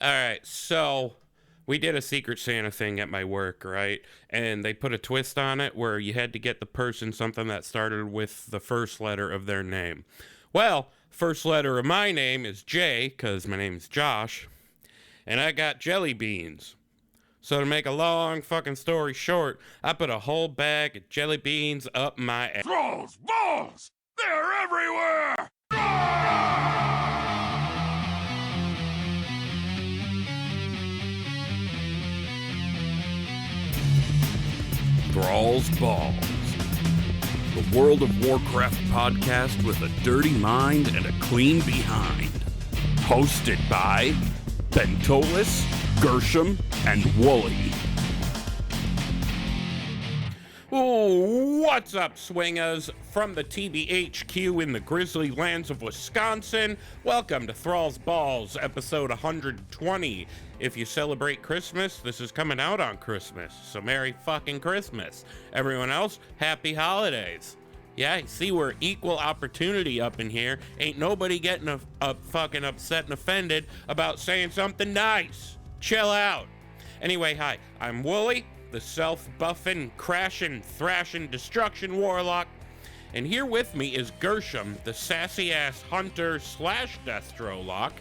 All right, so we did a Secret Santa thing at my work, right? And they put a twist on it where you had to get the person something that started with the first letter of their name. Well, first letter of my name is J, because my name's Josh, and I got jelly beans. So to make a long fucking story short, I put a whole bag of jelly beans up my ass. Trolls! Balls! They're everywhere! Thrall's Balls. The World of Warcraft podcast with a dirty mind and a clean behind. Hosted by Bentolas, Gershom, and Wooly. Ooh, what's up, swingaz? From the tbhq in the grizzly lands of Wisconsin, welcome to Thrall's Balls, episode 120. If you celebrate Christmas, this is coming out on Christmas, so Merry fucking Christmas. Everyone else, Happy Holidays. Yeah, see, we're equal opportunity up in here. Ain't nobody getting a fucking upset and offended about saying something nice. Chill out. Anyway, hi, I'm Wooly, the self-buffin, crashin, thrashin, destruction warlock. And here with me is Gershom, the sassy-ass hunter slash destro lock.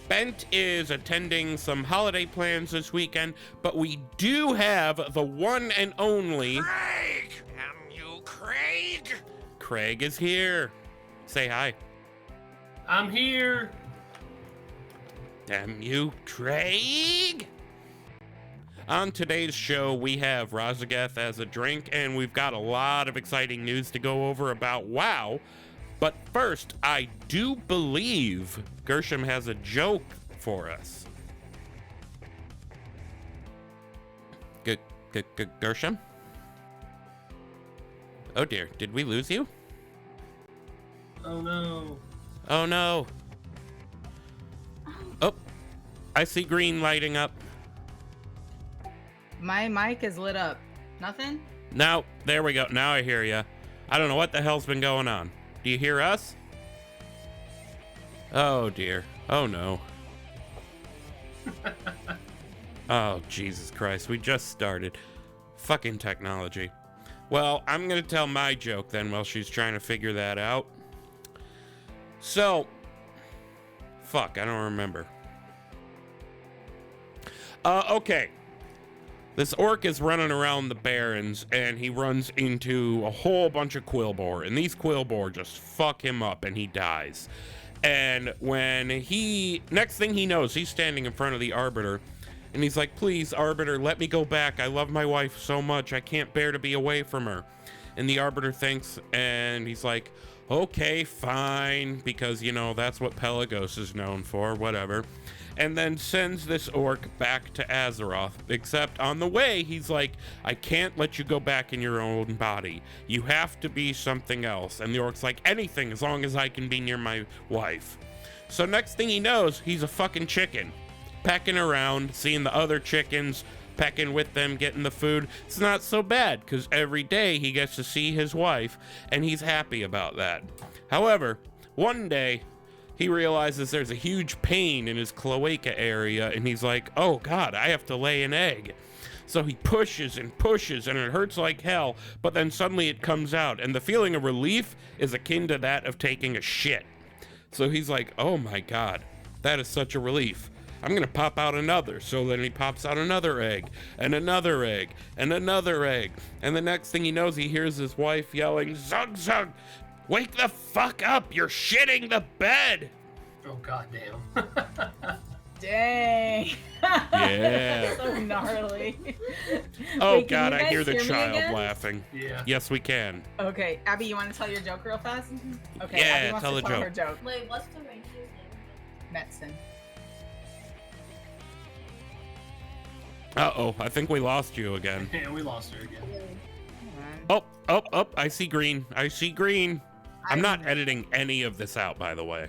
Bent is attending some holiday plans this weekend, but we do have the one and only... Craig! Damn you, Craig! Craig is here. Say hi. I'm here. Damn you, Craig! On today's show, we have Raszageth as a drink, and we've got a lot of exciting news to go over about WoW. But first, I do believe Gershom has a joke for us. Gershom? Oh dear, did we lose you? Oh no. Oh no. Oh, I see green lighting up. My mic is lit up. Nothing? Now, there we go. Now I hear you. I don't know what the hell's been going on. Do you hear us? Oh dear. Oh no. Oh, Jesus Christ. We just started. Fucking technology. Well, I'm gonna tell my joke then while she's trying to figure that out. So, fuck, I don't remember. Okay. This orc is running around the barrens, and he runs into a whole bunch of quillboar, and these quillboar just fuck him up, and he dies. And when next thing he knows, he's standing in front of the Arbiter, and he's like, please, Arbiter, let me go back. I love my wife so much. I can't bear to be away from her. And the Arbiter thinks, and he's like, okay, fine, because, you know, that's what Pelagos is known for, whatever. And then sends this orc back to Azeroth, except on the way, he's like, I can't let you go back in your own body. You have to be something else. And the orc's like, anything, as long as I can be near my wife. So next thing he knows, he's a fucking chicken, pecking around, seeing the other chickens, pecking with them, getting the food. It's not so bad, because every day he gets to see his wife, and he's happy about that. However, one day, he realizes there's a huge pain in his cloaca area, and he's like, oh God, I have to lay an egg. So he pushes and pushes, and it hurts like hell, but then suddenly it comes out, and the feeling of relief is akin to that of taking a shit. So he's like, oh my God, that is such a relief. I'm gonna pop out another. So then he pops out another egg, and another egg, and another egg. And the next thing he knows, he hears his wife yelling, Zug Zug, wake the fuck up, you're shitting the bed. Oh goddamn. Dang. Yeah. So gnarly. Oh Wait, God, can you I hear guys the hear me child again? laughing. Yeah. Yes, we can. Okay, Abby, you want to tell your joke real fast? Okay, Yeah, Abby wants tell to the tell joke. her joke. Wait, what's the ranger's name? Medicine. Uh-oh, I think we lost you again. Yeah, we lost her again. Oh, I see green. I see green. I'm not editing any of this out, by the way.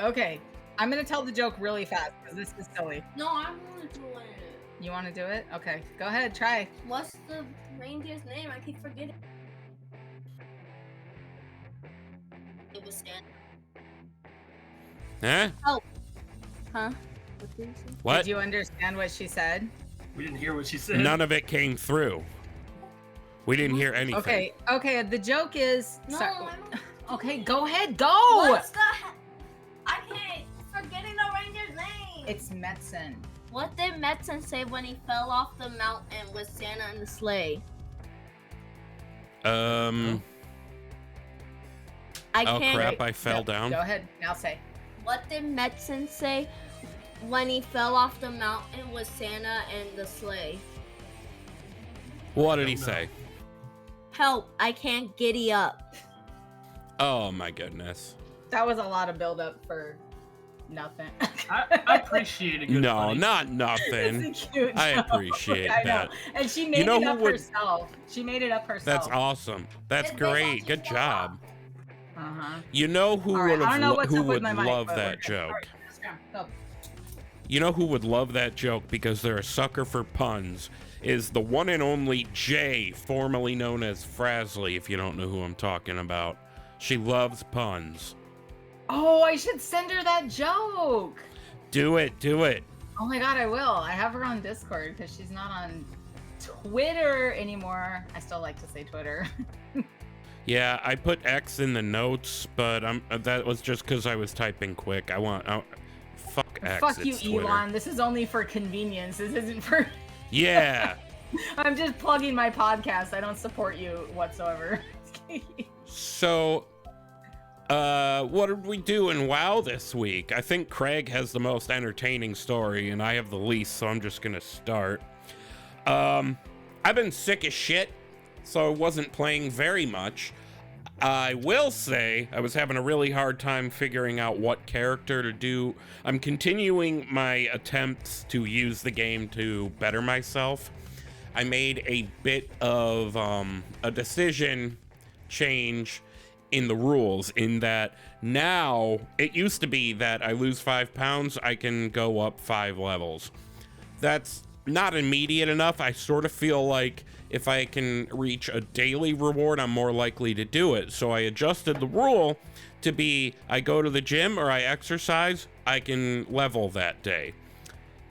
Okay, I'm gonna tell the joke really fast because this is silly. No, I'm gonna do it. You want to do it? Okay, go ahead, try. What's the reindeer's name? I keep forgetting. It was Santa. Huh? Oh, Huh? What did you say? What? Did you understand what she said? We didn't hear what she said. None of it came through. We didn't hear anything. Okay, okay. The joke is. No, Okay, go ahead, go. What's the? I can't. Forgetting the ranger's name. It's Metzen. What did Metzen say when he fell off the mountain with Santa and the sleigh? Oh I can't. crap! I fell down. Go ahead. Now say. What did Metzen say when he fell off the mountain with Santa and the sleigh? What did he don't know. say? Help! I can't giddy up. Oh my goodness. That was a lot of buildup for nothing. I appreciate a good No, funny. not nothing. It's a cute I joke. appreciate I know. that. And she made know it who up would- herself. She made it up herself. That's awesome. That's Did they great. want Good you to job. Uh-huh. You know who All right, would I don't know have what's who up with would my mic, love but we're that good. All joke? right, let's go. You know who would love that joke because they're a sucker for puns is the one and only Jay, formerly known as Frasley, if you don't know who I'm talking about. She loves puns. Oh, I should send her that joke. Do it, do it. Oh my god, I will. I have her on Discord because she's not on Twitter anymore. I still like to say Twitter. Yeah, I put X in the notes, but that was just because I was typing quick. Fuck X. Fuck you, it's Twitter. Elon. This is only for convenience. This isn't for. Yeah. I'm just plugging my podcast. I don't support you whatsoever. So, what did we do in WoW this week? I think Craig has the most entertaining story, and I have the least, so I'm just gonna start. I've been sick as shit, so I wasn't playing very much. I will say I was having a really hard time figuring out what character to do. I'm continuing my attempts to use the game to better myself. I made a bit of a decision change in the rules in that now it used to be that I lose 5 pounds, I can go up 5 levels. That's not immediate enough. I sort of feel like if I can reach a daily reward, I'm more likely to do it. So I adjusted the rule to be I go to the gym or I exercise, I can level that day.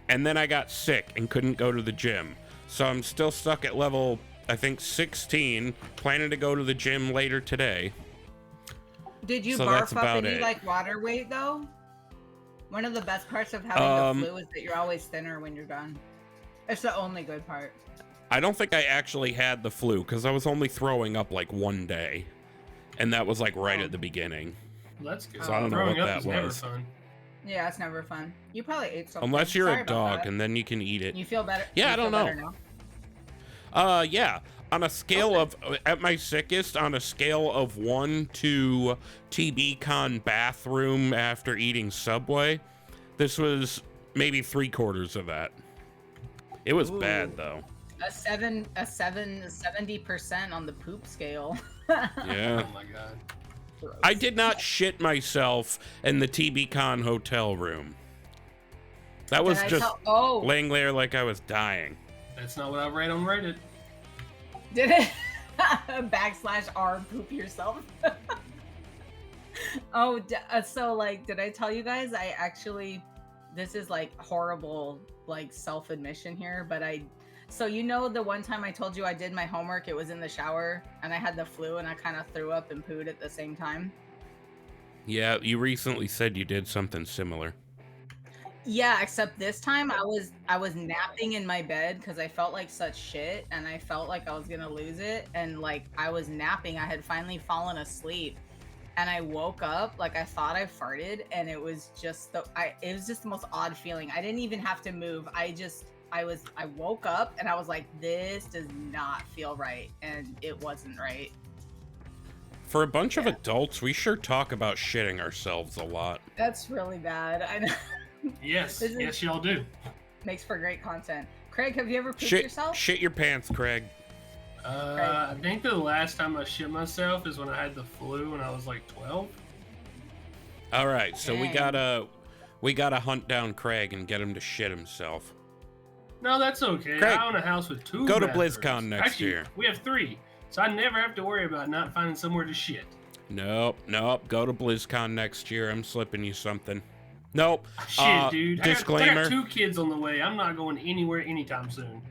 And then I got sick and couldn't go to the gym. So I'm still stuck at level, I think, 16, planning to go to the gym later today. Did you So barf that's up about any it. like water weight though? One of the best parts of having the flu is that you're always thinner when you're done. It's the only good part. I don't think I actually had the flu because I was only throwing up like one day. And that was like right at the beginning. Well, that's good. So I don't know Throwing what up that is never was. fun. Yeah, it's never fun. You probably ate something. Unless you're Sorry a about dog that. and then you can eat it. You feel better? Yeah, You I don't feel better know. now? Yeah. On a scale of, at my sickest, on a scale of 1 to tbhq bathroom after eating Subway, this was maybe 3/4 of that. It was bad Ooh. though. A 70% on the poop scale. Yeah. Oh my god. Gross. I did not shit myself in the tbhq hotel room. That was Did I just tell- oh, laying there like I was dying. That's not what I read on Reddit. did it? /r poop yourself. Oh, so like, did I tell you guys? I actually, this is like horrible, like self-admission here, but so you know the one time I told you I did my homework, it was in the shower, and I had the flu, and I kind of threw up and pooed at the same time. Yeah, you recently said you did something similar. Yeah, except this time I was napping in my bed because I felt like such shit, and I felt like I was gonna lose it, and like I was napping. I had finally fallen asleep, and I woke up like I thought I farted, and it was just the most odd feeling. I didn't even have to move. I woke up and I was like, this does not feel right, and it wasn't right. For a bunch of adults, we sure talk about shitting ourselves a lot. That's really bad. I know. Yes, This is- yes, y'all do. Makes for great content. Craig, have you ever pooped Shit, yourself? shit your pants, Craig. I think the last time I shit myself is when I had the flu when I was like 12. All right, so we Dang. gotta hunt down Craig and get him to shit himself. No, that's okay. Craig, I own a house with 2 go to bathrooms. BlizzCon next Actually, year. we have 3, so I never have to worry about not finding somewhere to shit. Nope. Go to BlizzCon next year. I'm slipping you something. Nope. Shit, dude. I Disclaimer. got 2 kids on the way. I'm not going anywhere anytime soon.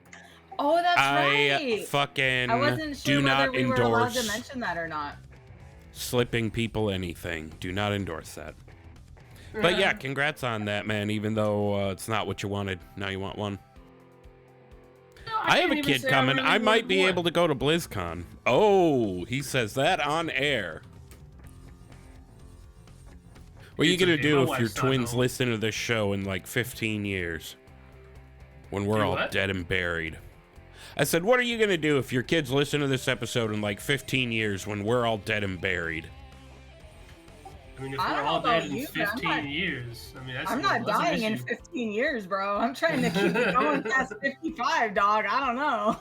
Oh, that's I right. fucking I wasn't sure do whether not we were allowed to endorse mention that or not. slipping people anything. Do not endorse that. But yeah, congrats on that, man. Even though it's not what you wanted, now you want one. No, I have can't a even kid say coming. really I might wanted be one. able to go to BlizzCon. Oh, he says that on air. What are you It's gonna okay, do my if your wife's not twins home. listen to this show in like 15 years? When we're Do all what? dead and buried. I said, what are you gonna do if your kids listen to this episode in like 15 years when we're all dead and buried? I mean, if I we're don't all know about dead in you, but 15 years, I mean, that's I'm not that's an dying in issue. 15 years, bro. I'm trying to keep it going past 55, dog. I don't know.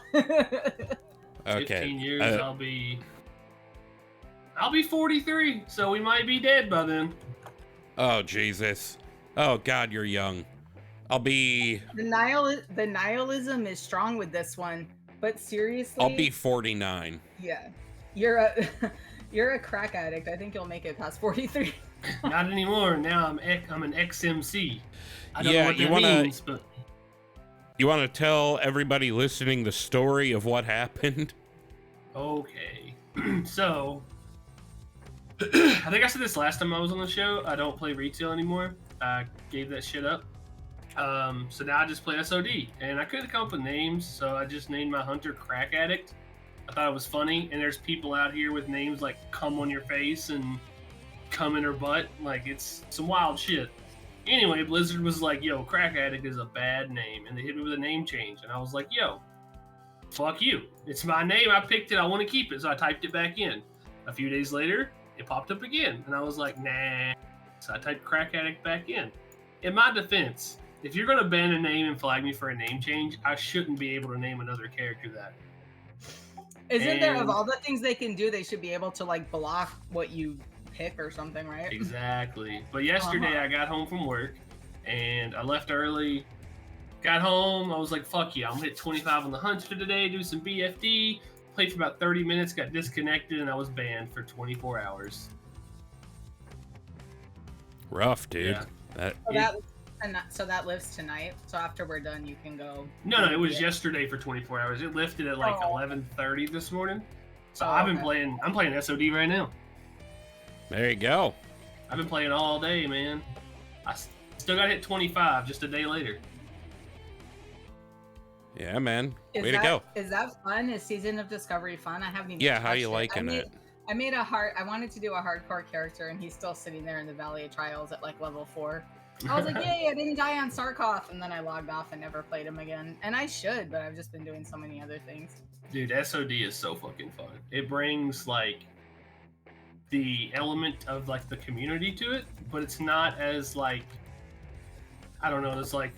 15 15 years, I'll be 43, so we might be dead by then. Oh, Jesus. Oh, God, you're young. I'll be The nihilism is strong with this one, but seriously, I'll be 49. yeah. You're a you're a crack addict. I think you'll make it past 43. Not anymore. Now I'm an XMC. I don't Yeah, know what you that wanna- means, but You want to tell everybody listening the story of what happened? okay. So, I think I said this last time I was on the show. I don't play retail anymore. I gave that shit up. So now I just play SOD, and I couldn't come up with names, so I just named my hunter Crack Addict. I thought it was funny, and there's people out here with names like Come on Your Face and Come in Her Butt. Like, it's some wild shit. Anyway, Blizzard was like, yo, Crack Addict is a bad name, and they hit me with a name change, and I was like, yo, fuck you. It's my name, I picked it, I want to keep it, so I typed it back in. A few days later, it popped up again, and I was like, nah. So I typed Crack Addict back in. In my defense, if you're going to ban a name and flag me for a name change, I shouldn't be able to name another character that. Isn't there, of And- all the things they can do, they should be able to like block what you pick or something, right? Exactly. But yesterday Uh-huh. I got home from work and I left early. Got home, I was like, fuck yeah, I'm gonna hit 25 on the hunter today, do some BFD. Played for about 30 minutes, got disconnected, and I was banned for 24 hours. Rough, dude. Yeah. So that lives tonight. So after we're done, you can go. No, it was yesterday for 24 hours. It lifted at like Oh. 11:30 this morning. So Oh, I've been okay. playing. I'm playing SOD right now. There you go. I've been playing all day, man. Still got to hit 25 just a day later. Yeah, man. Is Way that, to go. Is that fun? Is Season of Discovery fun? I haven't even. Yeah, how touched you liking it? I made I wanted to do a hardcore character, and he's still sitting there in the Valley of Trials at like level 4. I was like, yay, I didn't die on Sarkoff, and then I logged off and never played him again. And I should, but I've just been doing so many other things. Dude, SOD is so fucking fun. It brings like the element of like the community to it, but it's not as like, I don't know, it's like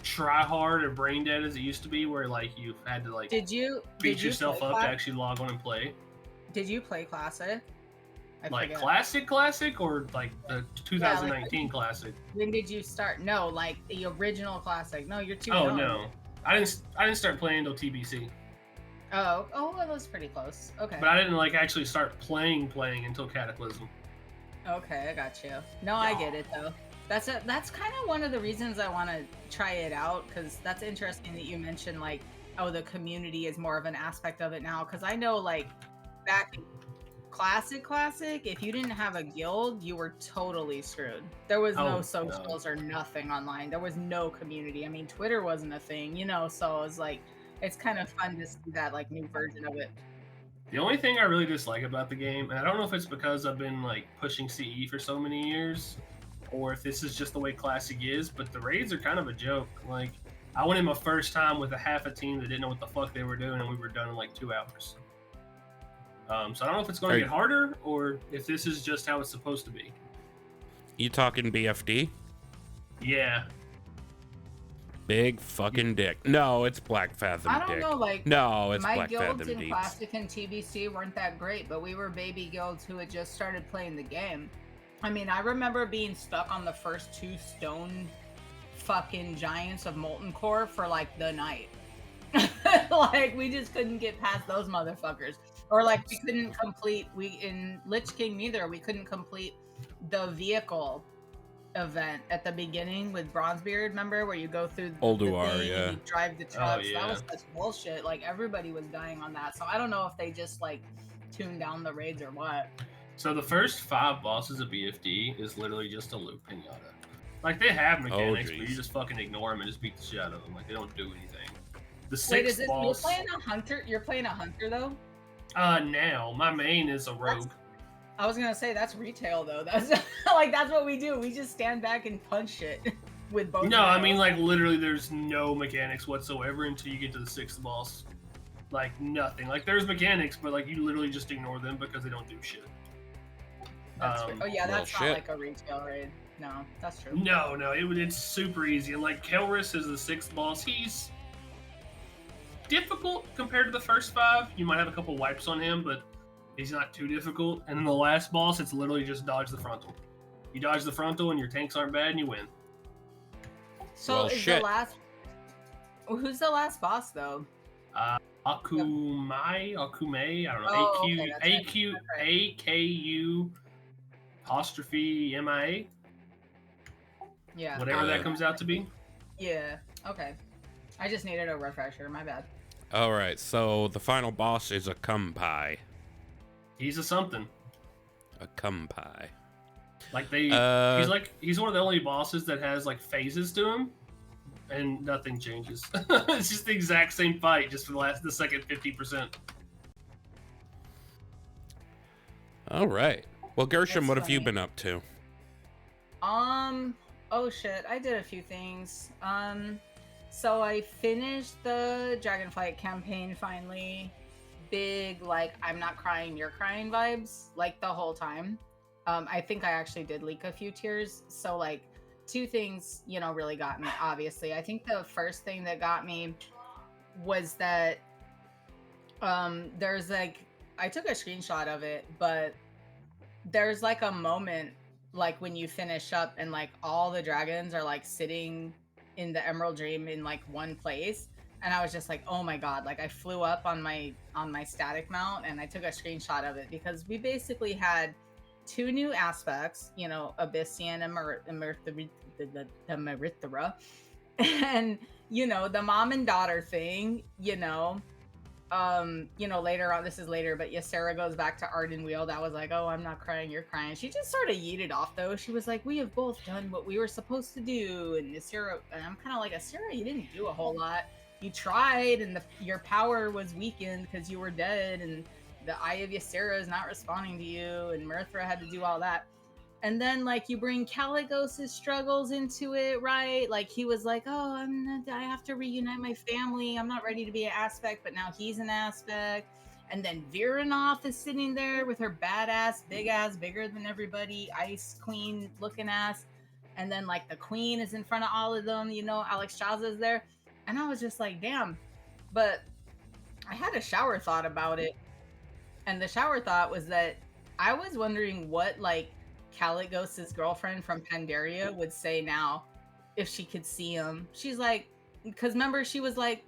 try hard or brain dead as it used to be, where like you had to like Did you beat yourself play up to actually log on and play. Did you play Classic? I Like forget. classic or like the 2019 classic? When did you start? No, like the original Classic. No, you're too Oh young. no, I didn't start playing until TBC, Oh, well, that was pretty close. Okay. but I didn't like actually start playing until Cataclysm. Okay, I got you. No, I get it though. That's kind of one of the reasons I want to try it out, because that's interesting that you mentioned like, oh, the community is more of an aspect of it now. Because I know like back in classic, if you didn't have a guild, you were totally screwed. There was Oh, no no. socials or nothing online. There was no community. I mean, Twitter wasn't a thing, you know. So it's like, it's kind of fun to see that like new version of it. The only thing I really dislike about the game, and I don't know if it's because I've been like pushing CE for so many years, or if this is just the way Classic is, but the raids are kind of a joke. Like, I went in my first time with half a team that didn't know what the fuck they were doing, and we were done in like 2 hours. So I don't know if it's going to Right. get harder, or if this is just how it's supposed to be. You talking BFD? Yeah. Big fucking dick. No, it's Black Fathom I don't dick. know, like No, it's my Black guilds Fathom in deeds. Classic and TBC weren't that great, but we were baby guilds who had just started playing the game. I mean, I remember being stuck on the first 2 stone fucking giants of Molten Core for like the night. Like, we just couldn't get past those motherfuckers. Or like, we couldn't complete, in Lich King neither, we couldn't complete the vehicle event at the beginning with Bronzebeard, remember, where you go through Ulduar, thing yeah. and you drive the trucks. yeah. That was such bullshit. Like, everybody was dying on that. So I don't know if they just like tuned down the raids or what. So the first 5 bosses of BFD is literally just a loot pinata. Like, they have mechanics, but you jeez. just fucking ignore them and just beat the shit out of them. Like, they don't do anything. The Wait, 6th you're boss. playing a hunter? You're playing a hunter though? Now my main is a rogue. I was gonna say that's retail though. That's like that's what we do. We just stand back and punch shit with both. No, I arrows. mean, like, literally, there's no mechanics whatsoever until you get to the 6th boss. Like, nothing. Like, there's mechanics, but, like, you literally just ignore them because they don't do shit. That's oh yeah, well, that's shit. not like a retail raid. No, that's true. No, it's super easy. And, like, Kelris is the 6th boss. He's difficult compared to the first 5. You might have a couple wipes on him, but he's not too difficult. And then the last boss, it's literally just dodge the frontal. You dodge the frontal and your tanks aren't bad and you win. So Well, is shit. the last? Who's the last boss though? Akume, I don't know. Oh, okay, that's it. AQ, Okay. AKU apostrophe MIA, Yeah. whatever that comes out to be. Yeah. Okay. I just needed a refresher. My bad. All right, so the final boss is a kumpai. He's a something. A kumpai. Like he's one of the only bosses that has like phases to him, and nothing changes. It's just the exact same fight, just for the second 50%. All right. Well, Gershom, That's what have you funny. been up to? Oh shit, I did a few things. So I finished the Dragonflight campaign finally. Big, like, I'm not crying, you're crying vibes, like, the whole time. I think I actually did leak a few tears. So, like, 2 things, really got me, obviously. I think the first thing that got me was that there's, like, I took a screenshot of it, but there's, like, a moment, like, when you finish up and, like, all the dragons are, like, sitting in the Emerald Dream in, like, one place. And I was just like, oh my god, like, I flew up on my static mount and I took a screenshot of it because we basically had 2 new aspects, Abyssian and the Merithra. And, the mom and daughter thing, later on, this is later, but Ysera goes back to Ardenweald. That was like, oh, I'm not crying, you're crying. She just sort of yeeted off, though. She was like, we have both done what we were supposed to do. And Ysera, and I'm kind of like, Ysera, you didn't do a whole lot. You tried, and your power was weakened because you were dead, and the Eye of Ysera is not responding to you, and Merithra had to do all that. And then, like, you bring Caligos' struggles into it, right? Like, he was like, oh, I have to reunite my family. I'm not ready to be an aspect, but now he's an aspect. And then Viranoth is sitting there with her badass, big ass, bigger than everybody, ice queen looking ass. And then, like, the queen is in front of all of them, Alex Chaza is there. And I was just like, damn. But I had a shower thought about it. And the shower thought was that I was wondering what, like, Caligos' girlfriend from Pandaria would say now if she could see him. She's like, because remember, she was like,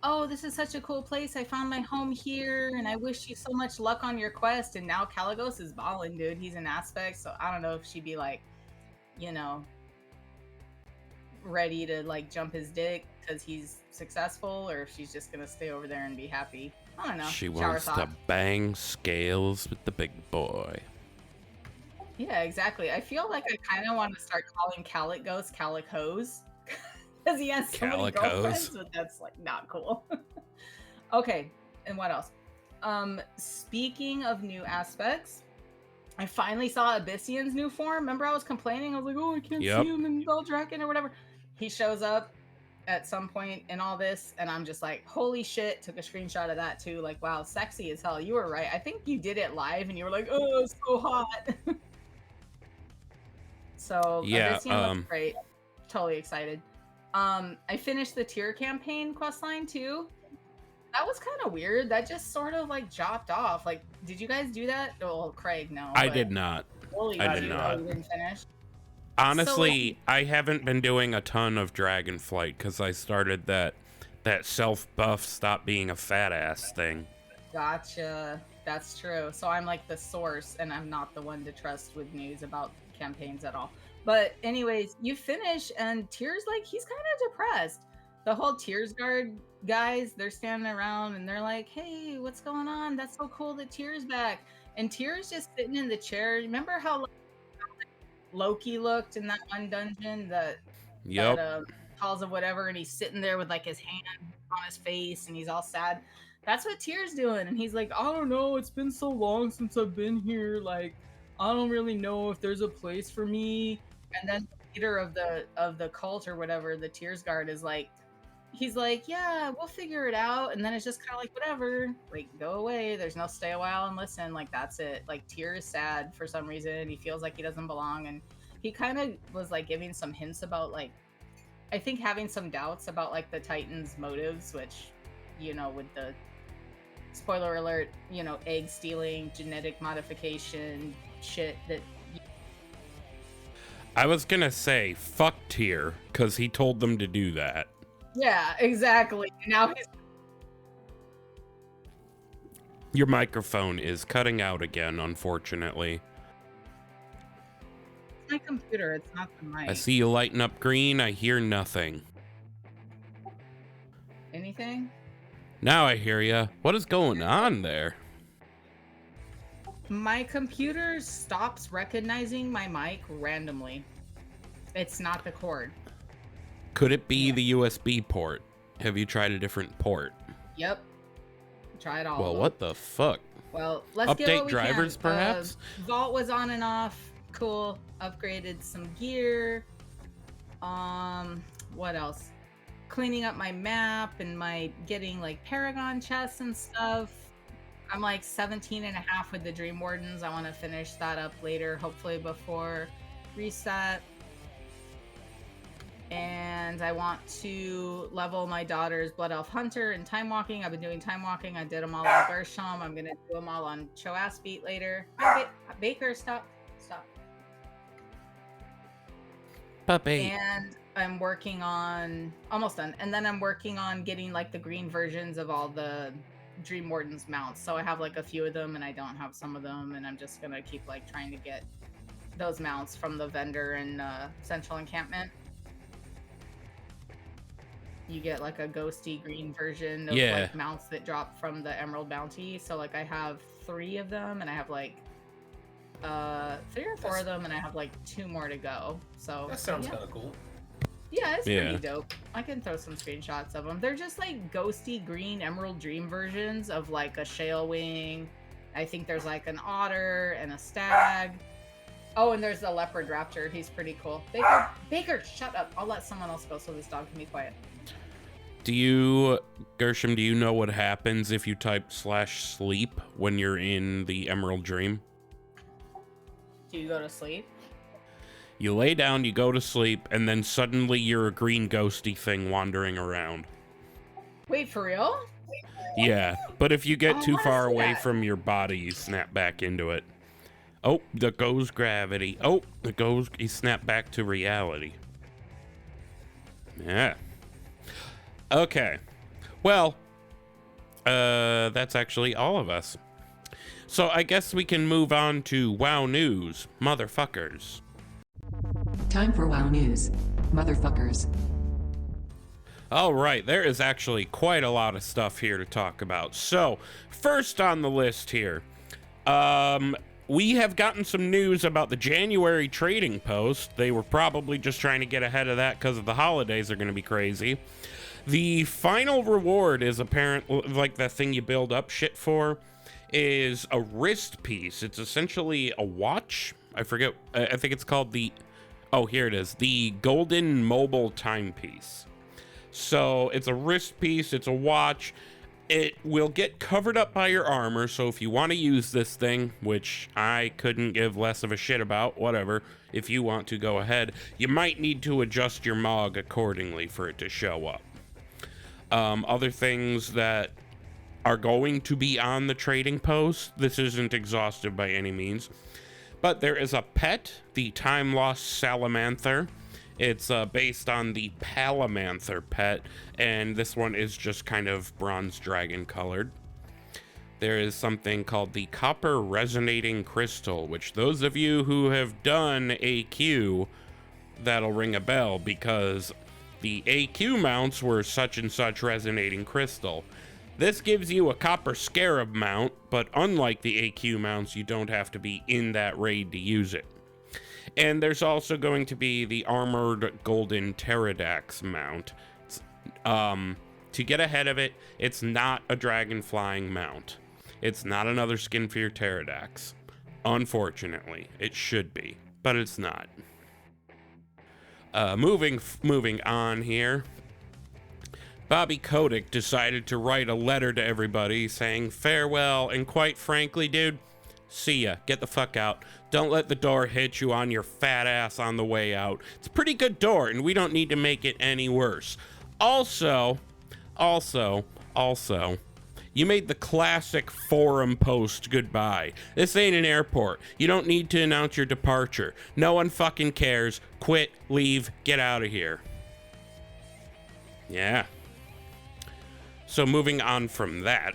oh, this is such a cool place. I found my home here, and I wish you so much luck on your quest. And now Caligos is balling, dude. He's an aspect. So I don't know if she'd be like, ready to, like, jump his dick because he's successful, or if she's just gonna stay over there and be happy. I don't know. She Shower wants to thought. bang scales with the big boy. Yeah, exactly. I feel like I kind of want to start calling Calicos Calicos because he has so many Calicos. girlfriends, but that's, like, not cool. Okay, and what else? Speaking of new aspects, I finally saw Abyssian's new form. Remember, I was complaining. I was like, oh, I can't Yep. see him in Beldraken or whatever. He shows up at some point in all this, and I'm just like, holy shit. Took a screenshot of that too. Like, wow, sexy as hell. You were right. I think you did it live, and you were like, oh, it's so hot. So Yeah, Abyssion looks great. Totally excited. I finished the tier campaign questline too. That was kind of weird. That just sort of, like, dropped off. Like, did you guys do that? Oh, Craig, no. I but did not. Holy I shit, did not. You didn't finish. Honestly, I haven't been doing a ton of Dragonflight because I started that self-buff stop being a fat ass thing. Gotcha. That's true. So I'm like the source, and I'm not the one to trust with news about campaigns at all. But anyways, you finish and Tears, like, he's kind of depressed. The whole Tears guard guys, they're standing around and they're like, hey, what's going on? That's so cool that Tears back. And Tears just sitting in the chair. Remember how Loki looked in that one dungeon, that calls of whatever, and he's sitting there with like his hand on his face and he's all sad. That's what Tears doing. And he's like, I don't know, it's been so long since I've been here, like I don't really know if there's a place for me. And then the leader of the cult or whatever, the Tears guard, is like, he's like, yeah, we'll figure it out. And then it's just kind of like, whatever, like, go away. There's no stay a while and listen. Like, that's it. Like, Tears is sad for some reason. He feels like he doesn't belong. And he kind of was like giving some hints about, like, I think having some doubts about like the Titans' motives, which, you know, with the spoiler alert, you know, egg stealing, genetic modification shit that. I was gonna say fuck Tyr because he told them to do that. Yeah, exactly. Now he's. Your microphone is cutting out again, unfortunately. It's my computer, it's not the mic. I see you lighting up green. I hear nothing. Anything? Now I hear you. What is going on there? My computer stops recognizing my mic randomly. It's not the cord. Could it be the USB port? Have you tried a different port? Yep. Try it all. Well, what the fuck? Well, let's update get what we drivers, can. perhaps? Vault was on and off. Cool. Upgraded some gear. What else? Cleaning up my map and my getting like Paragon chests and stuff. I'm like 17 and a half with the Dream Wardens. I want to finish that up later, hopefully before reset. And I want to level my daughter's Blood Elf Hunter and Time Walking. I've been doing Time Walking. I did them all on Gershom. I'm going to do them all on Choas Beat later. Baker, stop. Puppy. And I'm working on, almost done. And then I'm working on getting like the green versions of all the Dream Wardens mounts. So I have like a few of them and I don't have some of them. And I'm just going to keep like trying to get those mounts from the vendor in Central Encampment. You get like a ghosty green version of like mounts that drop from the Emerald Bounty. So like I have 3 of them and I have like 3 or 4 of them and I have like 2 more to go. So that sounds kind of cool. Yeah, it's pretty dope. I can throw some screenshots of them. They're just like ghosty green Emerald Dream versions of like a Shale Wing. I think there's like an otter and a stag. Oh, and there's a leopard raptor. He's pretty cool. Baker, shut up. I'll let someone else go so this dog can be quiet. Gershom, do you know what happens if you type /sleep when you're in the Emerald Dream? Do you go to sleep? You lay down, you go to sleep, and then suddenly you're a green ghosty thing wandering around. Wait, for real? Yeah, but if you get too far away from your body, you snap back into it. Oh, there goes gravity. Oh, you snap back to reality. Yeah. Okay. Well, that's actually all of us. So I guess we can move on to WoW News, motherfuckers. Time for WoW News, motherfuckers. All right, there is actually quite a lot of stuff here to talk about. So, first on the list here, we have gotten some news about the January trading post. They were probably just trying to get ahead of that because of the holidays are going to be crazy. The final reward is apparently, like that thing you build up shit for, is a wrist piece. It's essentially a watch. I forget, I think it's called here it is, the Golden Mobile Timepiece. So it's a wrist piece, it's a watch. It will get covered up by your armor, so if you want to use this thing, which I couldn't give less of a shit about, whatever, if you want to go ahead, you might need to adjust your MOG accordingly for it to show up. Other things that are going to be on the trading post, this isn't exhaustive by any means, but there is a pet, the Time Lost Salamander. It's based on the Palamanther pet, and this one is just kind of bronze dragon colored. There is something called the Copper Resonating Crystal, which those of you who have done AQ that'll ring a bell because the AQ mounts were such and such resonating crystal. This gives you a copper scarab mount, but unlike the AQ mounts, you don't have to be in that raid to use it. And there's also going to be the armored golden pterodax mount. To get ahead of it, it's not a dragon flying mount. It's not another skin for your pterodax. Unfortunately, it should be, but it's not. Moving on here. Bobby Kotick decided to write a letter to everybody saying farewell, and quite frankly, dude, see ya. Get the fuck out. Don't let the door hit you on your fat ass on the way out. It's a pretty good door, and we don't need to make it any worse. Also, you made the classic forum post goodbye. This ain't an airport. You don't need to announce your departure. No one fucking cares. Quit, leave, get out of here. Yeah. So moving on from that,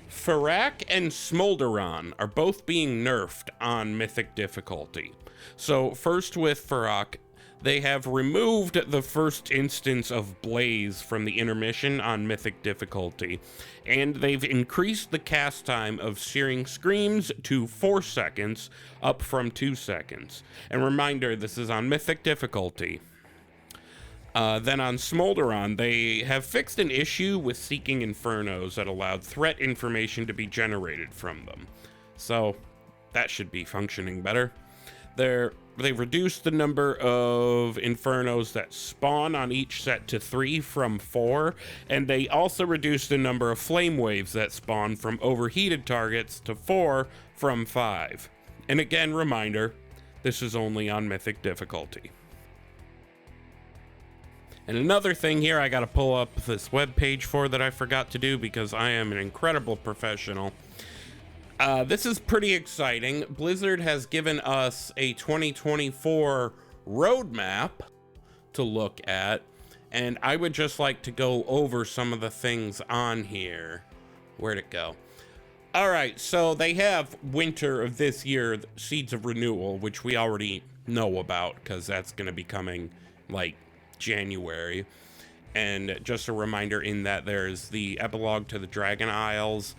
Farak and Smolderon are both being nerfed on Mythic difficulty. So first with Farak, they have removed the first instance of Blaze from the intermission on Mythic difficulty, and they've increased the cast time of Searing Screams to 4 seconds, up from 2 seconds. And reminder, this is on Mythic difficulty. Then on Smolderon, they have fixed an issue with Seeking Infernos that allowed threat information to be generated from them. So that should be functioning better. They've reduced the number of Infernos that spawn on each set to 3 from 4, and they also reduced the number of flame waves that spawn from overheated targets to 4 from 5. And again, reminder, this is only on Mythic difficulty. And another thing here, I gotta pull up this webpage for that I forgot to do because I am an incredible professional. This is pretty exciting. Blizzard has given us a 2024 roadmap to look at, and I would just like to go over some of the things on here. Where'd it go? All right, so they have winter of this year, Seeds of Renewal, which we already know about because that's gonna be coming like January. And just a reminder in that there's the epilogue to the Dragon Isles,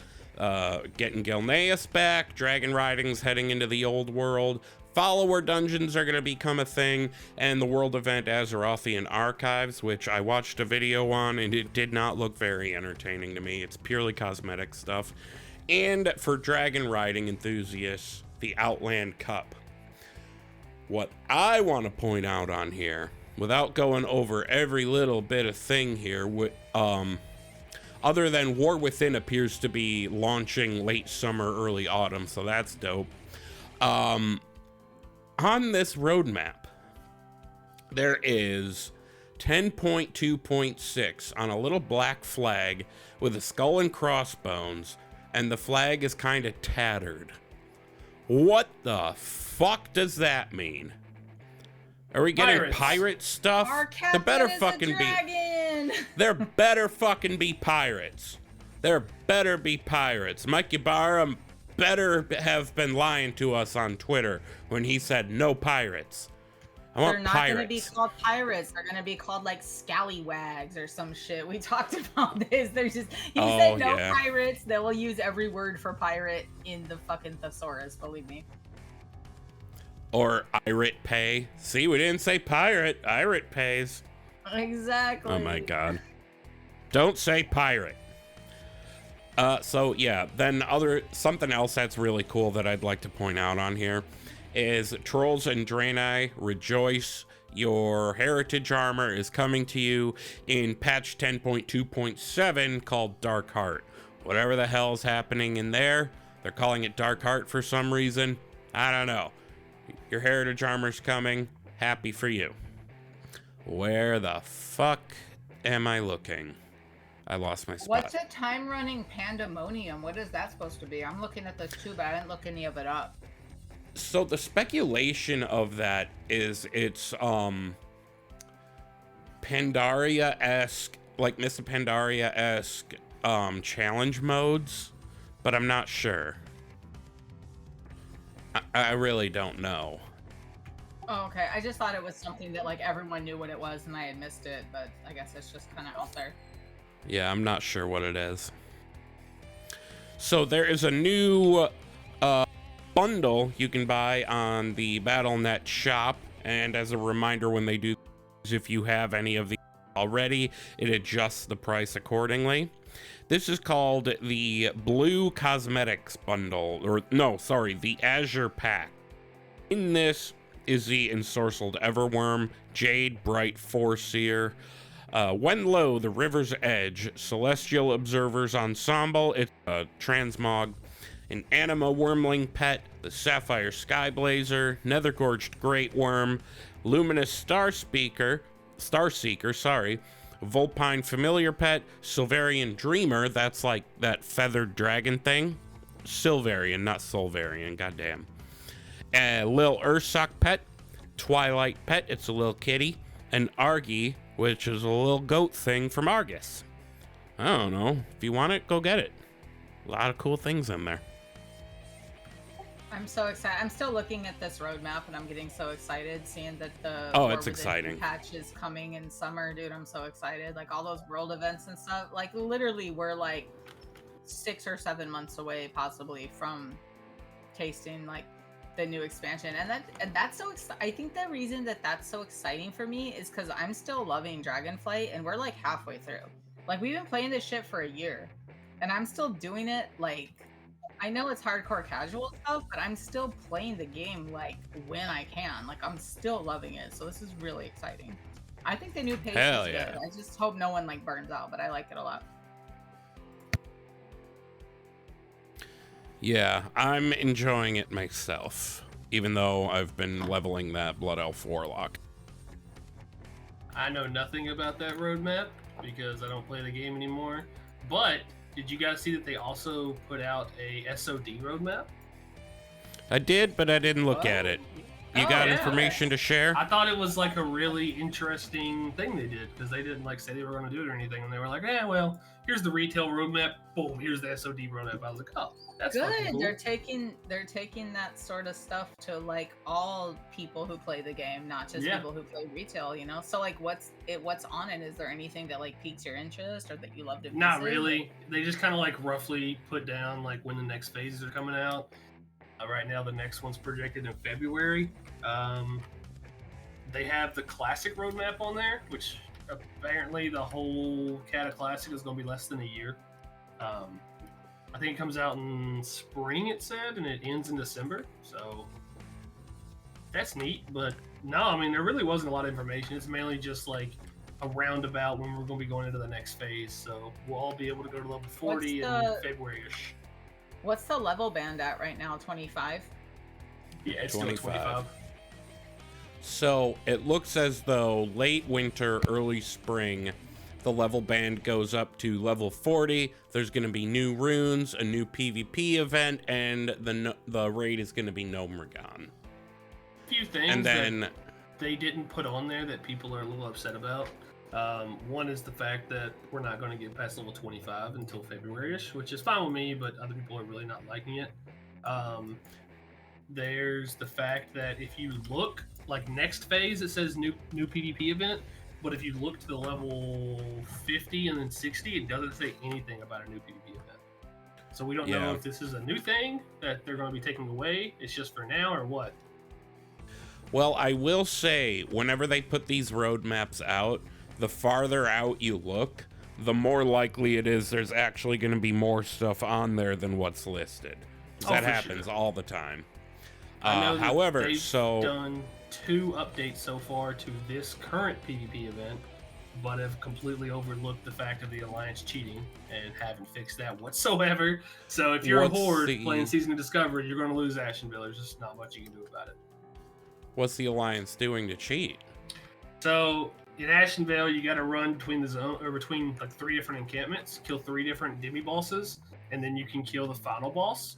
getting Gilneas back, dragon riding's heading into the old world, follower dungeons are going to become a thing, and the world event Azerothian Archives, which I watched a video on and it did not look very entertaining to me. It's purely cosmetic stuff. And for dragon riding enthusiasts, the Outland Cup. What I want to point out on here, without going over every little bit of thing here, other than War Within appears to be launching late summer, early autumn, so that's dope. On this roadmap, there is 10.2.6 on a little black flag with a skull and crossbones, and the flag is kind of tattered. What the fuck does that mean? Are we getting pirate stuff? Our There better captain is fucking a dragon. There better fucking be pirates. There better be pirates. Mike Ybarra better have been lying to us on Twitter when he said no pirates. I want They're not pirates. gonna be called pirates. They're gonna be called like scallywags or some shit. We talked about this. There's just he said no pirates. They will use every word for pirate in the fucking thesaurus. Believe me. Or Irit pay. See, we didn't say pirate. Irit pays. Exactly. Oh my god. Don't say pirate. So yeah, then something else that's really cool that I'd like to point out on here is Trolls and Draenei, rejoice. Your heritage armor is coming to you in patch 10.2.7 called Dark Heart. Whatever the hell's happening in there, they're calling it Dark Heart for some reason. I don't know. Your heritage armor's coming. Happy for you. Where the fuck am I looking? I lost my spot. What's a time running pandemonium? What is that supposed to be? I'm looking at this too, but I didn't look any of it up. So the speculation of that is it's Pandaria-esque, like Miss Pandaria-esque challenge modes, but I'm not sure. I really don't know. Oh, okay. I just thought it was something that like everyone knew what it was and I had missed it, but I guess it's just kind of out there. Yeah, I'm not sure what it is. So there is a new bundle you can buy on the Battle.net shop, and as a reminder, when they do, if you have any of these already, it adjusts the price accordingly. This is called the Blue Cosmetics Bundle, or no, sorry, the Azure Pack. In this is the Ensorcelled Everworm, Jade Bright Foreseer, Wenlow, the River's Edge, Celestial Observers Ensemble, it's a transmog, an Anima Wormling Pet, the Sapphire Skyblazer, Nethergorged Great Worm, Luminous Starseeker, Vulpine Familiar Pet, Silverian Dreamer, that's like that feathered dragon thing. Silverian, not Solvarian, goddamn. Lil Ursock Pet, Twilight Pet, it's a little kitty, and Argy, which is a little goat thing from Argus. I don't know. If you want it, go get it. A lot of cool things in there. I'm so excited. I'm still looking at this roadmap and I'm getting so excited seeing that the it's exciting. patch is coming in summer, dude. I'm so excited. Like all those world events and stuff. Like literally we're like 6 or 7 months away possibly from tasting like the new expansion, and that's so I think the reason that that's so exciting for me is because I'm still loving Dragonflight and we're like halfway through. Like we've been playing this shit for a year and I'm still doing it. Like I know it's hardcore casual stuff, but I'm still playing the game like when I can. Like I'm still loving it, so this is really exciting. I think the new pace is good. I just hope no one like burns out, but I like it a lot. Yeah, I'm enjoying it myself, even though I've been leveling that Blood Elf Warlock. I know nothing about that roadmap because I don't play the game anymore. But did you guys see that they also put out a SOD roadmap? I did, but I didn't look at it. You got information to share? I thought it was like a really interesting thing they did because they didn't like say they were going to do it or anything, and they were like, well, here's the retail roadmap. Boom, here's the SOD roadmap. I was like, oh, that's good. Cool. They're taking that sort of stuff to like all people who play the game, not just people who play retail. You know, so like what's on it? Is there anything that like piques your interest or that you love to visit? Not really. They just kind of like roughly put down like when the next phases are coming out. Right now, the next one's projected in February. They have the classic roadmap on there, which apparently the whole Cata Classic is going to be less than a year. I think it comes out in spring, it said, and it ends in December. So that's neat. But no, I mean, there really wasn't a lot of information. It's mainly just like a roundabout when we're going to be going into the next phase. So we'll all be able to go to level 40 in February-ish. What's the level band at right now? 25? Yeah, it's 25. Still 25. So it looks as though late winter, early spring, the level band goes up to level 40. There's going to be new runes, a new PvP event, and the raid is going to be Gnomeregan. A few things and then, that they didn't put on there that people are a little upset about. One is the fact that we're not going to get past level 25 until February-ish, which is fine with me, but other people are really not liking it. There's the fact that if you look, like next phase, it says new PvP event, but if you look to the level 50 and then 60, it doesn't say anything about a new PvP event. So we don't know if this is a new thing that they're going to be taking away. It's just for now or what? Well, I will say, whenever they put these roadmaps out, the farther out you look, the more likely it is there's actually going to be more stuff on there than what's listed. That happens all the time. However, they've done 2 updates so far to this current PvP event, but have completely overlooked the fact of the Alliance cheating and haven't fixed that whatsoever. So if you're a Horde playing Season of Discovery, you're going to lose Ashenville. There's just not much you can do about it. What's the Alliance doing to cheat? So in Ashenvale, you got to run between between like 3 different encampments, kill 3 different demi bosses, and then you can kill the final boss.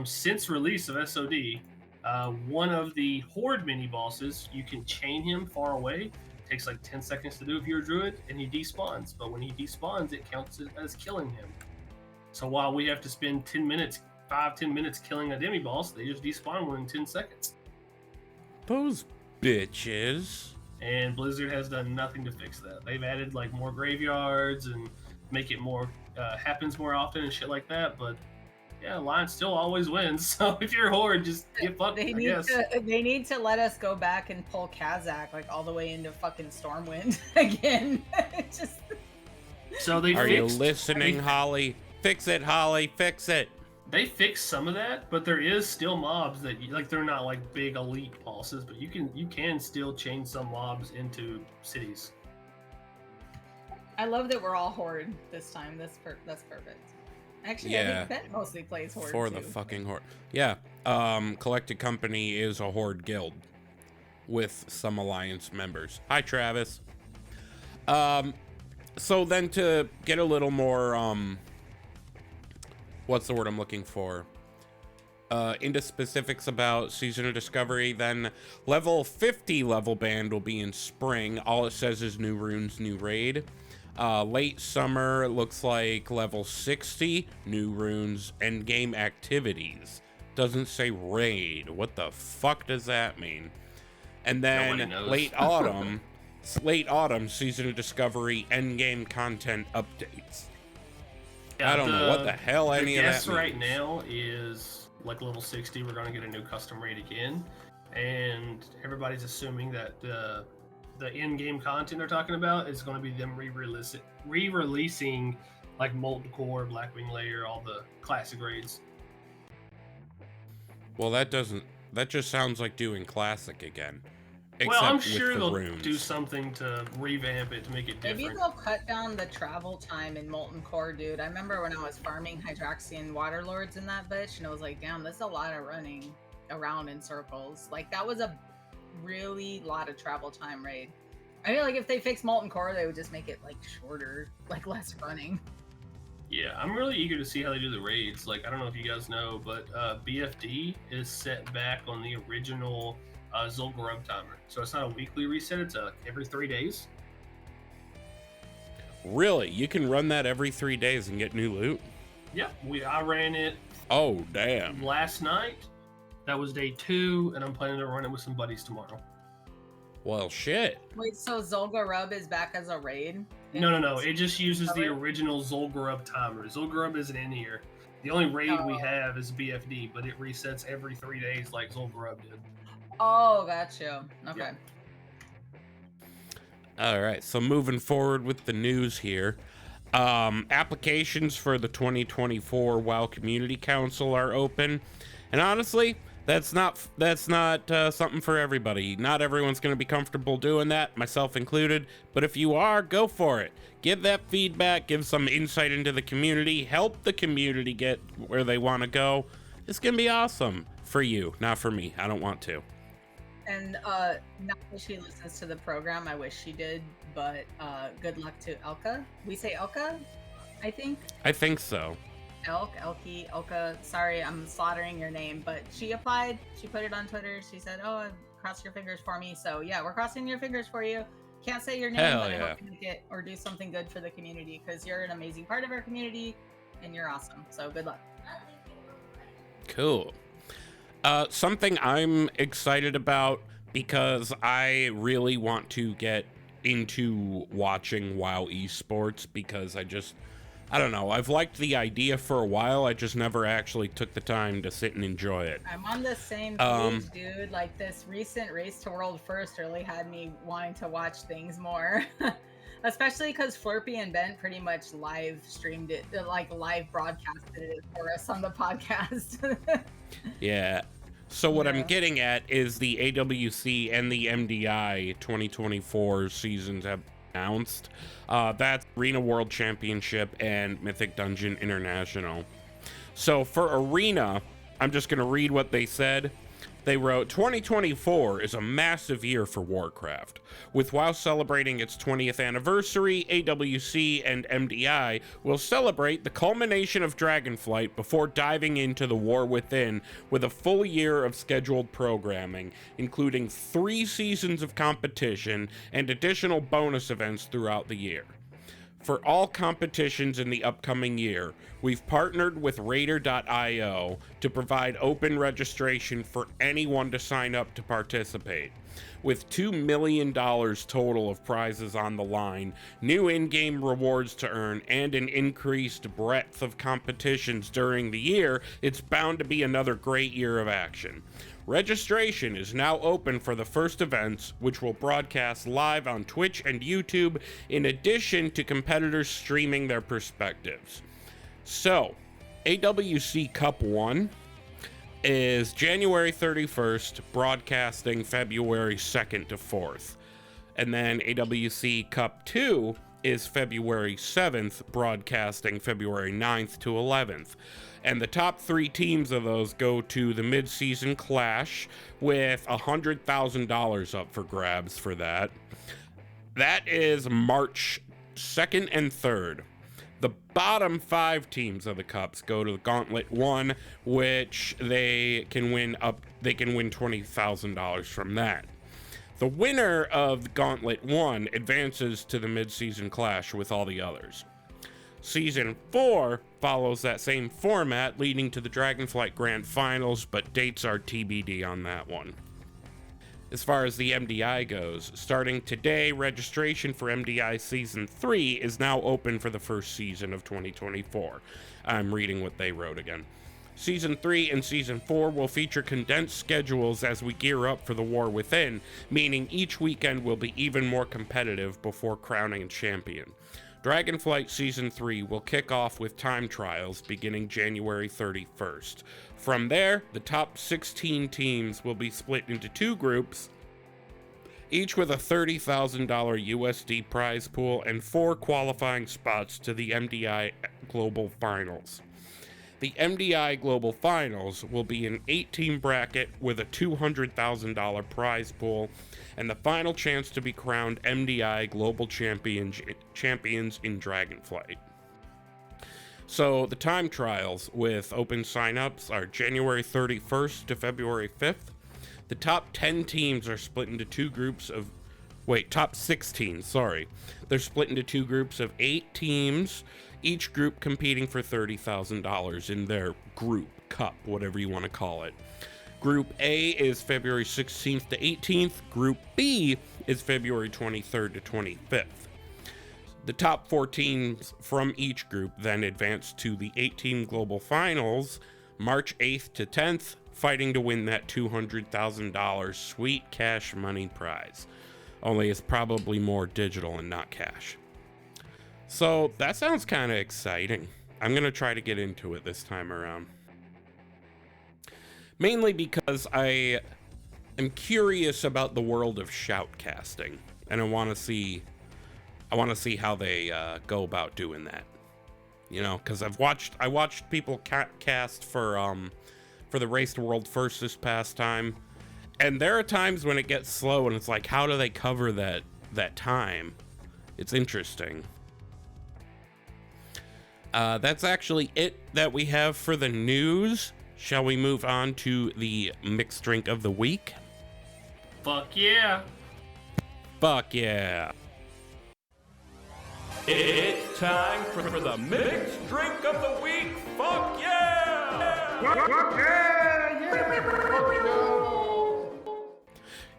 Since release of SOD, one of the Horde mini bosses, you can chain him far away. It takes like 10 seconds to do if you're a druid, and he despawns. But when he despawns, it counts as killing him. So while we have to spend 5-10 minutes killing a demi boss, they just despawn within 10 seconds. Those bitches. And Blizzard has done nothing to fix that. They've added like more graveyards and make it more happens more often and shit like that. But yeah, Alliance still always wins. So if you're Horde, just get fucked. They need to let us go back and pull Kazakh like all the way into fucking Stormwind again. Just. So they. Are you listening, Holly? Fix it, Holly. Fix it. They fixed some of that, but there is still mobs that like they're not like big elite bosses, but you can still change some mobs into cities. I love that we're all Horde this time. That's perfect. Actually, I think Ben mostly plays Horde for too. the fucking Horde. Yeah. Collected Company is a Horde guild with some Alliance members. Hi, Travis. So then to get a little more what's the word I'm looking for? Into specifics about Season of Discovery, then level 50 level band will be in spring. All it says is new runes, new raid. Late summer, it looks like level 60, new runes, endgame activities. Doesn't say raid. What the fuck does that mean? And then late autumn, Season of Discovery, endgame content updates. Yeah, I don't know what the hell any of that means. Right now is like level 60. We're going to get a new custom raid again, and everybody's assuming that the in-game content they're talking about is going to be them re-releasing like Molten Core, Blackwing Layer, all the classic raids. Well, that just sounds like doing classic again. Well, I'm except sure with the they'll runes. do something to revamp it to make it different. Maybe they'll cut down the travel time in Molten Core, dude. I remember when I was farming Hydraxian Waterlords in that bitch, and I was like, damn, that's a lot of running around in circles. Like, that was a really lot of travel time raid. I feel like if they fix Molten Core, they would just make it, like, shorter, like, less running. Yeah, I'm really eager to see how they do the raids. Like, I don't know if you guys know, but BFD is set back on the original Zul'Gurub timer. So it's not a weekly reset, it's every 3 days. Really? You can run that every 3 days and get new loot? Yeah, I ran it. Oh, damn. Last night. That was day 2, and I'm planning to run it with some buddies tomorrow. Well, shit. Wait, so Zul'Gurub is back as a raid? No. It just uses the original Zul'Gurub timer. Zul'Gurub isn't in here. The only raid we have is BFD, but it resets every 3 days like Zul'Gurub did. Oh, gotcha. Okay. Yeah. All right, so moving forward with the news here. Applications for the 2024 WoW Community Council are open. And honestly, that's not something for everybody. Not everyone's going to be comfortable doing that, myself included. But if you are, go for it. Give that feedback, give some insight into the community, help the community get where they want to go. It's going to be awesome for you, not for me. I don't want to. And not that she listens to the program, I wish she did, but good luck to Elka. We say Elka, I think? I think so. Elkie, Elka. Sorry, I'm slaughtering your name, but she applied. She put it on Twitter. She said, "Oh, cross your fingers for me." So yeah, we're crossing your fingers for you. Can't say your name, but I hope you make it or do something good for the community because you're an amazing part of our community and you're awesome. So good luck. Cool. Something I'm excited about because I really want to get into watching WoW esports because I don't know. I've liked the idea for a while. I just never actually took the time to sit and enjoy it. I'm on the same page, dude. Like this recent Race to World First really had me wanting to watch things more. Especially because Flurpy and Bent pretty much live streamed it, like live broadcasted it for us on the podcast. Yeah. So what I'm getting at is the AWC and the MDI 2024 seasons have announced. That's Arena World Championship and Mythic Dungeon International. So for Arena, I'm just going to read what they said. They wrote, 2024 is a massive year for Warcraft. With WoW celebrating its 20th anniversary, AWC and MDI will celebrate the culmination of Dragonflight before diving into the War Within with a full year of scheduled programming, including 3 seasons of competition and additional bonus events throughout the year. For all competitions in the upcoming year, we've partnered with Raider.io to provide open registration for anyone to sign up to participate. With $2 million total of prizes on the line, new in-game rewards to earn, and an increased breadth of competitions during the year, it's bound to be another great year of action. Registration is now open for the first events, which will broadcast live on Twitch and YouTube, in addition to competitors streaming their perspectives. So, AWC Cup 1 is January 31st, broadcasting February 2nd to 4th. And then AWC Cup 2 is February 7th, broadcasting February 9th to 11th. And the top 3 teams of those go to the mid-season clash, with $100,000 up for grabs for that. That is March 2nd and 3rd. The bottom 5 teams of the cups go to the Gauntlet 1, which they can win $20,000 from that. The winner of Gauntlet 1 advances to the mid-season clash with all the others. Season 4 follows that same format, leading to the Dragonflight Grand Finals, but dates are TBD on that one. As far as the MDI goes, starting today, registration for MDI Season 3 is now open for the first season of 2024. I'm reading what they wrote again. Season 3 and Season 4 will feature condensed schedules as we gear up for the War Within, meaning each weekend will be even more competitive before crowning a champion. Dragonflight Season 3 will kick off with time trials beginning January 31st. From there, the top 16 teams will be split into 2 groups, each with a $30,000 USD prize pool and 4 qualifying spots to the MDI Global Finals. The MDI Global Finals will be an 8-team bracket with a $200,000 prize pool and the final chance to be crowned MDI Global Champions in Dragonflight. So the time trials with open signups are January 31st to February 5th. The top 10 teams are split into 2 groups of... top 16, sorry. They're split into 2 groups of 8 teams, each group competing for $30,000 in their group, cup, whatever you want to call it. Group A is February 16th to 18th. Group B is February 23rd to 25th. The top 4 teams from each group then advance to the 8-team Global Finals, March 8th to 10th, fighting to win that $200,000 sweet cash money prize. Only it's probably more digital and not cash. So that sounds kind of exciting. I'm going to try to get into it this time around. Mainly because I am curious about the world of shoutcasting, and I want to see how they go about doing that. You know, because I watched people cast for the Race to World First this past time, and there are times when it gets slow, and it's like, how do they cover that time? It's interesting. That's actually it that we have for the news. Shall we move on to the mixed drink of the week? Fuck yeah. Fuck yeah. It's time for the mixed drink of the week. Fuck yeah!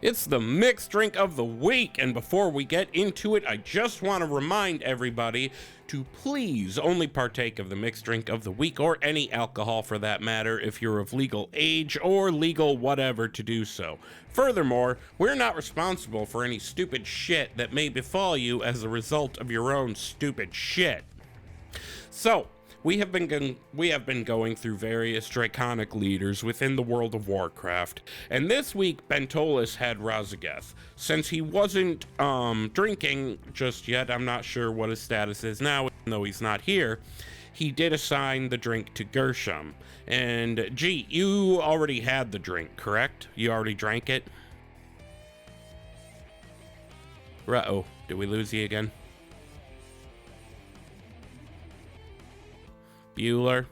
It's the mixed drink of the week, and before we get into it, I just want to remind everybody to please only partake of the mixed drink of the week, or any alcohol for that matter, if you're of legal age or legal whatever to do so. Furthermore, we're not responsible for any stupid shit that may befall you as a result of your own stupid shit. So, we have been going through various draconic leaders within the World of Warcraft, and this week Bentolas had Raszageth. Since he wasn't drinking just yet, I'm not sure what his status is now, even though he's not here. He did assign the drink to Gershom. And gee, you already had the drink, correct? You already drank it? Uh-oh, did we lose you again? Bueller.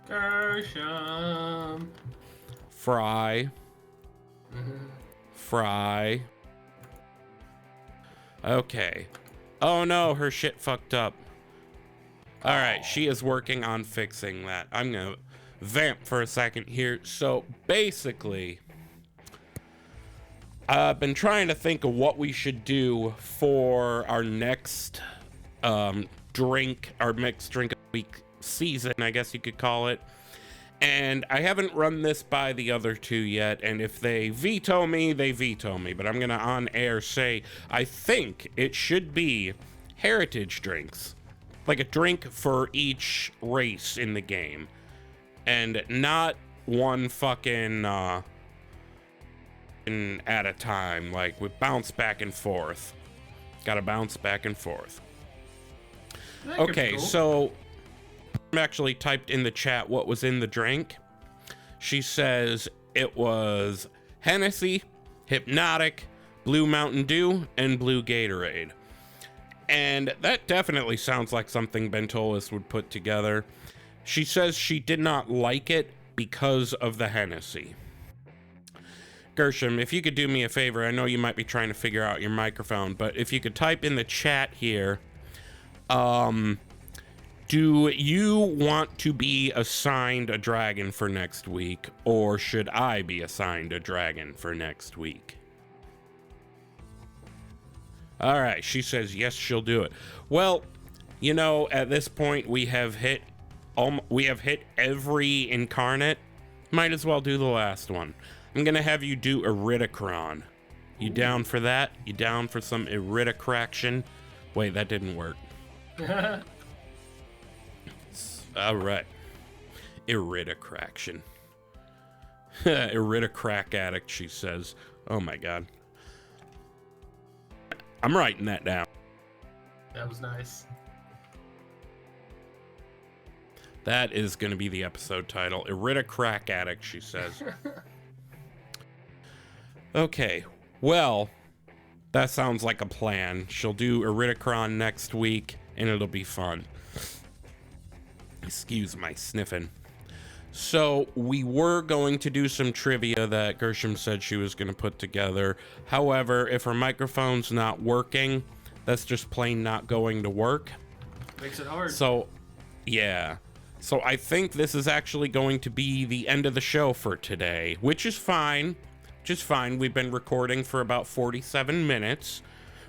Gershom. Fry. Okay. Oh no, her shit fucked up. All right, she is working on fixing that. I'm gonna vamp for a second here. So basically, I've been trying to think of what we should do for our next drink, our mixed drink of the week season, I guess you could call it. And I haven't run this by the other two yet, and if they veto me, they veto me. But I'm gonna on air say I think it should be heritage drinks, like a drink for each race in the game, and not one fucking at a time. Like we bounce back and forth. Gotta bounce back and forth. Okay, so actually typed in the chat what was in the drink. She says it was Hennessy, Hypnotic, Blue Mountain Dew, and Blue Gatorade. And that definitely sounds like something Bentolas would put together. She says she did not like it because of the Hennessy. Gershom, if you could do me a favor, I know you might be trying to figure out your microphone, but if you could type in the chat here, do you want to be assigned a dragon for next week, or should I be assigned a dragon for next week? All right, she says yes, she'll do it. Well, you know, at this point we have hit every incarnate. Might as well do the last one. I'm gonna have you do Iridikron. You down for that? You down for some Iridi-Crack? Wait, that didn't work. All right, Iridi-Crack. Iridi-Crack addict, she says. Oh my god. I'm writing that down. That was nice. That is going to be the episode title. Iridi-Crack addict, she says. Okay, well, that sounds like a plan. She'll do Iridikron next week, and it'll be fun. Excuse my sniffing. So we were going to do some trivia that Gershom said she was going to put together. However, if her microphone's not working, that's just plain not going to work. Makes it hard. So, yeah. So I think this is actually going to be the end of the show for today, which is fine. We've been recording for about 47 minutes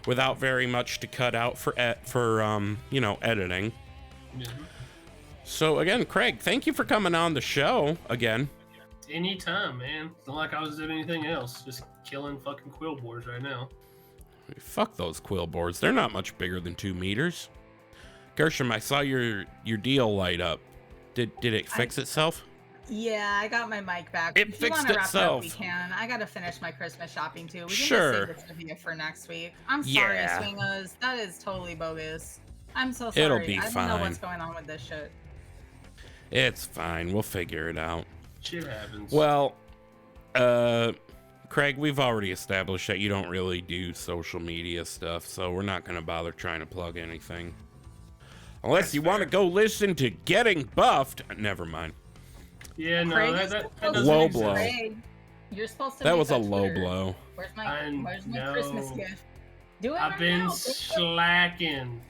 without very much to cut out for editing. Yeah. So again, Craig, thank you for coming on the show again. Anytime, man. It's not like I was doing anything else. Just killing fucking quill boars right now. Fuck those quill boards. They're not much bigger than 2 meters. Gershom, I saw your deal light up. Did it fix itself? Yeah, I got my mic back. It If you fixed wanna wrap it up, itself. we can. I gotta finish my Christmas shopping too. We can Sure. just save the trivia for next week. I'm sorry, Yeah. Swingaz. That is totally bogus. I'm so sorry. It'll be I don't fine. know what's going on with this shit. It's fine. We'll figure it out. Shit happens. Well, Craig, we've already established that you don't really do social media stuff, so we're not going to bother trying to plug anything. Unless That's you want to fair. go listen to Getting Buffed. Never mind. Yeah, no, Craig that is doesn't Low exist. blow. Craig, you're supposed to That make was a low Twitter. blow. Where's I my know. Christmas gift? Do it I've right been now. slacking.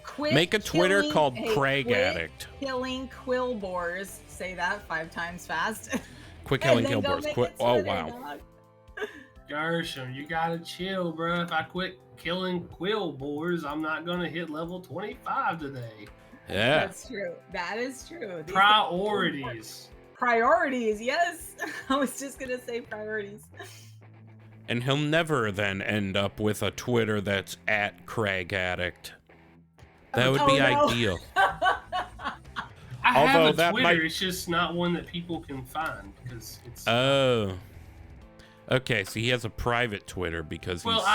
Quit Make a Twitter killing- called hey, Craig quit Addict. Killing quill boars. Say that 5 times fast. Quick And killing then go Killboards. make Quit. a Oh, Twitter, wow. dog. Gershom, you gotta chill, bro. If I quit killing quill boars, I'm not gonna hit level 25 today. Yeah. That's true. That is true. These Priorities. Priorities, yes. I was just gonna say priorities. And he'll never then end up with a Twitter that's at Craig Addict. That would be no. ideal. I Although have a that Twitter, might- it's just not one that people can find because it's. Oh. Okay, so he has a private Twitter because well, he's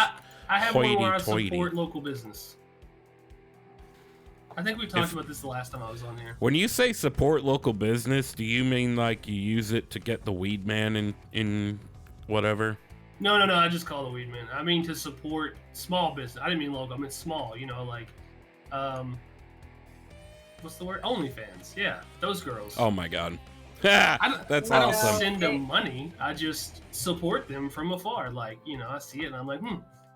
I have one where I hoity-toity. support local business. I think we talked about this the last time I was on here. When you say support local business, do you mean like you use it to get the weed man in whatever? No, I just call it weed man. I mean to support small business. I didn't mean local. I meant small. You know, like, what's the word? OnlyFans. Yeah, those girls. Oh my god. That's I don't awesome. send them money. I just support them from afar. Like, you know, I see it and I'm like,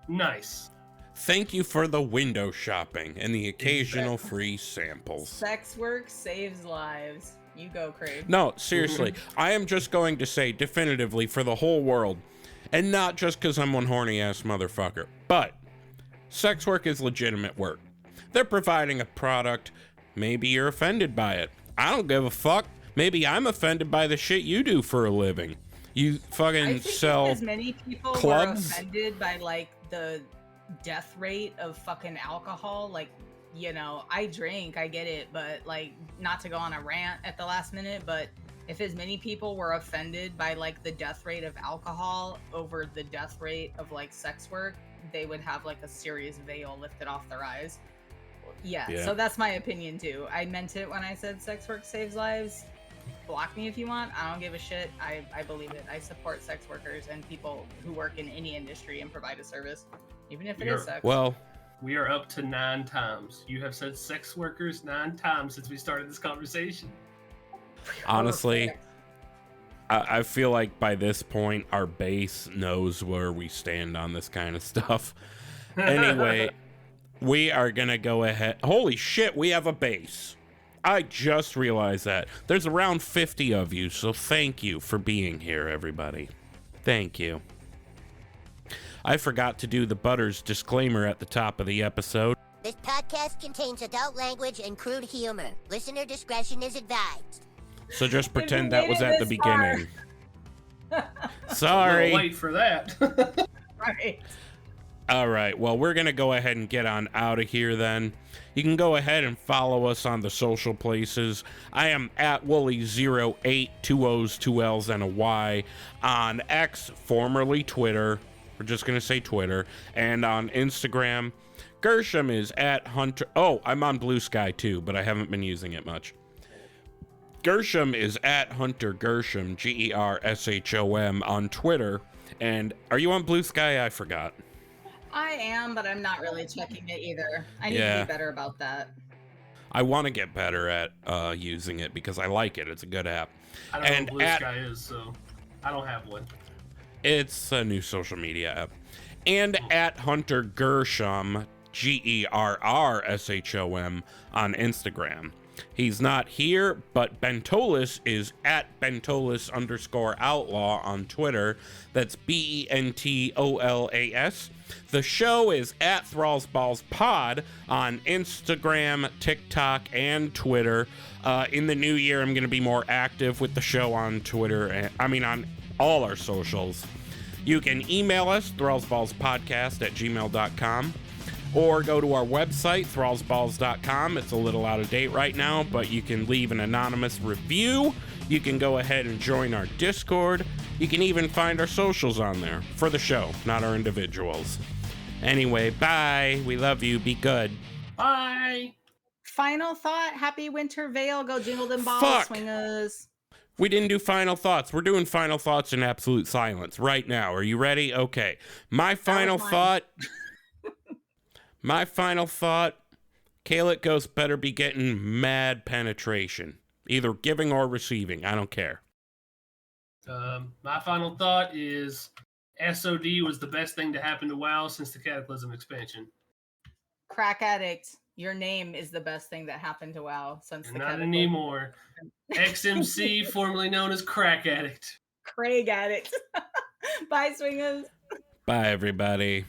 nice. Thank you for the window shopping and the occasional free samples. Sex work saves lives. You go, Craig. No, seriously, I am just going to say definitively for the whole world, and not just because I'm one horny ass motherfucker, but sex work is legitimate work. They're providing a product. Maybe you're offended by it. I don't give a fuck. Maybe I'm offended by the shit you do for a living. You fucking sell as many people clubs. were offended by like the death rate of fucking alcohol. Like, you know, I drink, I get it, but like, not to go on a rant at the last minute, but if as many people were offended by like the death rate of alcohol over the death rate of like sex work, they would have like a serious veil lifted off their eyes. Yeah, so that's my opinion too. I meant it when I said sex work saves lives. Block me if you want. I don't give a shit. I believe it. I support sex workers and people who work in any industry and provide a service, even if it is sex. Well, we are up to 9 times. You have said sex workers 9 times since we started this conversation. Honestly, I feel like by this point, our base knows where we stand on this kind of stuff. Anyway, we are going to go ahead. Holy shit, we have a base. I just realized that. There's around 50 of you, so thank you for being here, everybody. Thank you. I forgot to do the Butters disclaimer at the top of the episode. This podcast contains adult language and crude humor. Listener discretion is advised. So just pretend that was at the beginning. Sorry. We'll wait for that. Right. All right, well, we're going to go ahead and get on out of here then. You can go ahead and follow us on the social places. I am at Wooly08, 2 O's, 2 L's, and a Y on X, formerly Twitter. We're just going to say Twitter. And on Instagram, Gershom is at Hunter. Oh, I'm on Blue Sky too, but I haven't been using it much. Gershom is at Hunter Gershom, Gershom on Twitter. And are you on Blue Sky? I forgot. I am, but I'm not really checking it either. I need to be better about that. I want to get better at using it because I like it. It's a good app. I don't know what Blue Sky is, so I don't have one. It's a new social media app. And at Hunter Gershom, Gerrshom on Instagram. He's not here, but Bentolas is at Bentolas_outlaw on Twitter. That's BENTOLAS. The show is at ThrallsBallsPod on Instagram, TikTok, and Twitter. In the new year, I'm going to be more active with the show on Twitter. On all our socials. You can email us, thrallsballspodcast@gmail.com. Or go to our website, thrallsballs.com. It's a little out of date right now, but you can leave an anonymous review. You can go ahead and join our Discord. You can even find our socials on there for the show, not our individuals. Anyway, bye. We love you. Be good. Bye. Final thought. Happy winter veil. Go jingle them balls, Fuck. swingers. We didn't do final thoughts. We're doing final thoughts in absolute silence right now. Are you ready? Okay. My final thought... Kayla Ghost better be getting mad penetration. Either giving or receiving. I don't care. My final thought is SOD was the best thing to happen to WoW since the Cataclysm expansion. Crack Addict. Your name is the best thing that happened to WoW since the Not Cataclysm. anymore. XMC, formerly known as Crack Addict. Craig Addict. Bye, swingers. Bye, everybody.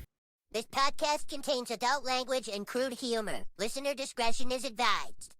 This podcast contains adult language and crude humor. Listener discretion is advised.